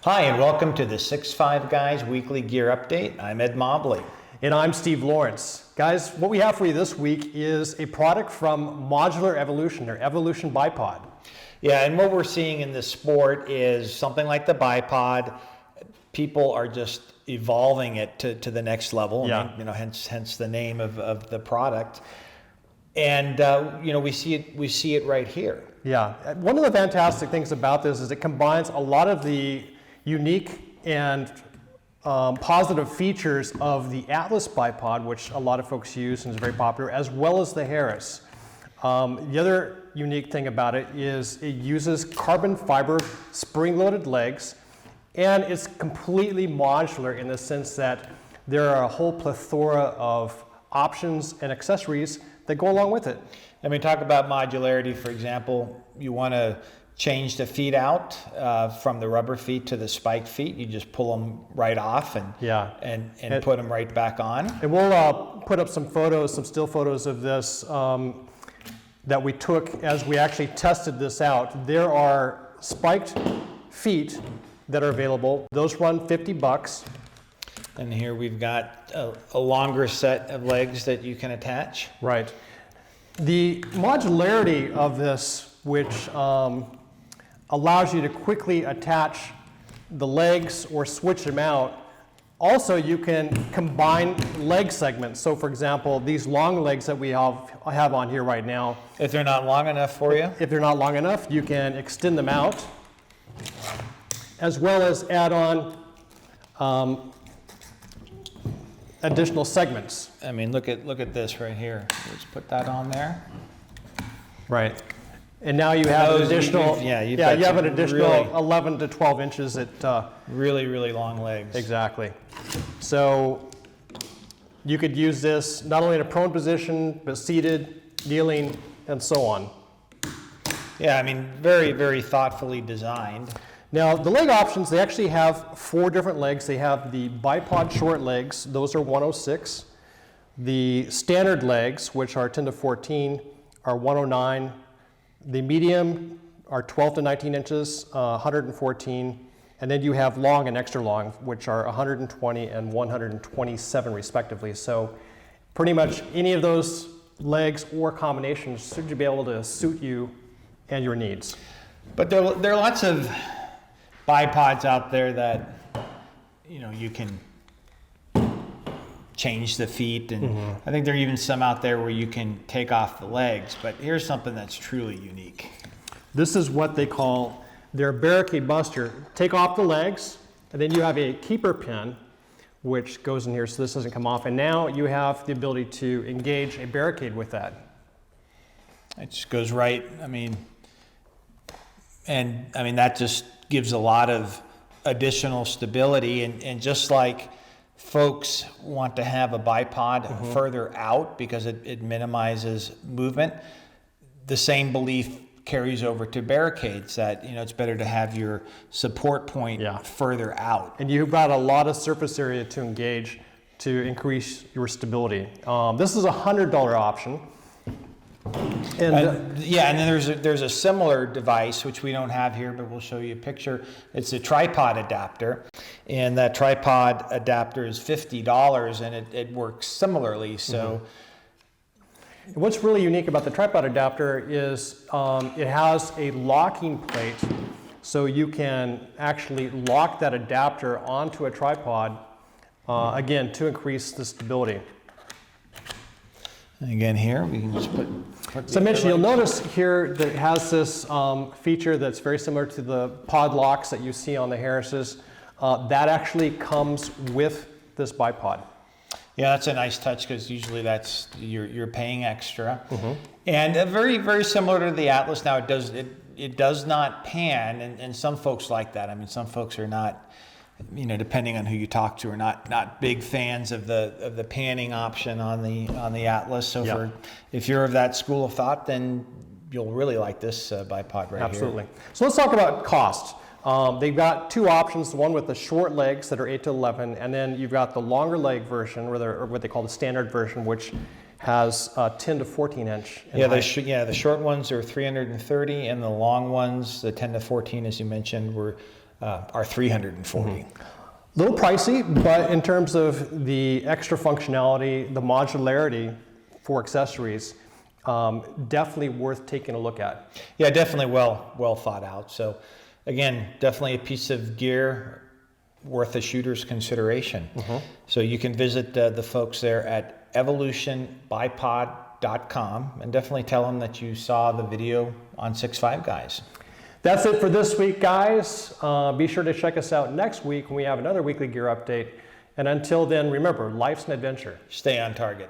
Hi, and welcome to the 6'5 Guys Weekly Gear Update. I'm Ed Mobley. And I'm Steve Lawrence. Guys, what we have for you this week is a product from Modular Evolution, or Evolution Bipod. Yeah, and what we're seeing in this sport is something like the bipod. People are just evolving it to the next level. Yeah. I mean, hence the name of the product. And we see it right here. Yeah, one of the fantastic things about this is it combines a lot of the unique and positive features of the Atlas bipod, which a lot of folks use and is very popular, as well as the Harris. The other unique thing about it is it uses carbon fiber spring-loaded legs, and it's completely modular in the sense that there are a whole plethora of options and accessories that go along with it. I mean, talk about modularity, for example. You want to change the feet out from the rubber feet to the spike feet. You just pull them right off and put them right back on. And we'll put up some photos, some still photos of this that we took as we actually tested this out. There are spiked feet that are available. Those run $50. And here we've got a longer set of legs that you can attach. Right. The modularity of this, which allows you to quickly attach the legs or switch them out. Also, you can combine leg segments. So for example, these long legs that we have on here right now. If they're not long enough for you? If they're not long enough, you can extend them out, as well as add on additional segments. I mean, look at this right here. Let's put that on there. Right. And now you have an additional, you have an additional really, 11 to 12 inches at really long legs. Exactly. So you could use this not only in a prone position, but seated, kneeling, and so on. Yeah, I mean, very thoughtfully designed. Now, the leg options, they actually have 4 different legs. They have the bipod short legs. Those are 106. The standard legs, which are 10 to 14, are 109. The medium are 12 to 19 inches, 114. And then you have long and extra long, which are 120 and 127 respectively. So pretty much any of those legs or combinations should be able to suit you and your needs. But there are lots of bipods out there that you can change the feet, and I think there are even some out there where you can take off the legs, but here's something that's truly unique. This is what they call their Barricade Buster. Take off the legs, and then you have a keeper pin which goes in here so this doesn't come off, and now you have the ability to engage a barricade with that. It just goes right, that just gives a lot of additional stability, and just like folks want to have a bipod further out because it minimizes movement, the same belief carries over to barricades that it's better to have your support point further out. And you've got a lot of surface area to engage to increase your stability. This is a $100 option. And then there's a similar device which we don't have here, but we'll show you a picture. It's a tripod adapter, and that tripod adapter is $50, and it works similarly. So, what's really unique about the tripod adapter is it has a locking plate, so you can actually lock that adapter onto a tripod, again, to increase the stability. And again, here we can just put so I mentioned, you'll notice here that it has this feature that's very similar to the pod locks that you see on the Harris's. That actually comes with this bipod. Yeah, that's a nice touch because usually that's you're paying extra. And very similar to the Atlas. Now it does not pan, and some folks like that. I mean, some folks are not, depending on who you talk to, are not big fans of the panning option on the Atlas. So if you're of that school of thought, then you'll really like this bipod right here. Absolutely. So let's talk about cost. They've got 2 options, the one with the short legs that are 8 to 11, and then you've got the longer leg version, or what they call the standard version, which has 10 to 14 inch. The short ones are 330, and the long ones, the 10 to 14, as you mentioned, were our 340. Little pricey, but in terms of the extra functionality, the modularity for accessories, definitely worth taking a look at. Yeah, definitely well thought out. So again, definitely a piece of gear worth a shooter's consideration. So you can visit the folks there at evolutionbipod.com and definitely tell them that you saw the video on 6'5 Guys. That's it for this week, guys. Be sure to check us out next week when we have another weekly gear update. And until then, remember, life's an adventure. Stay on target.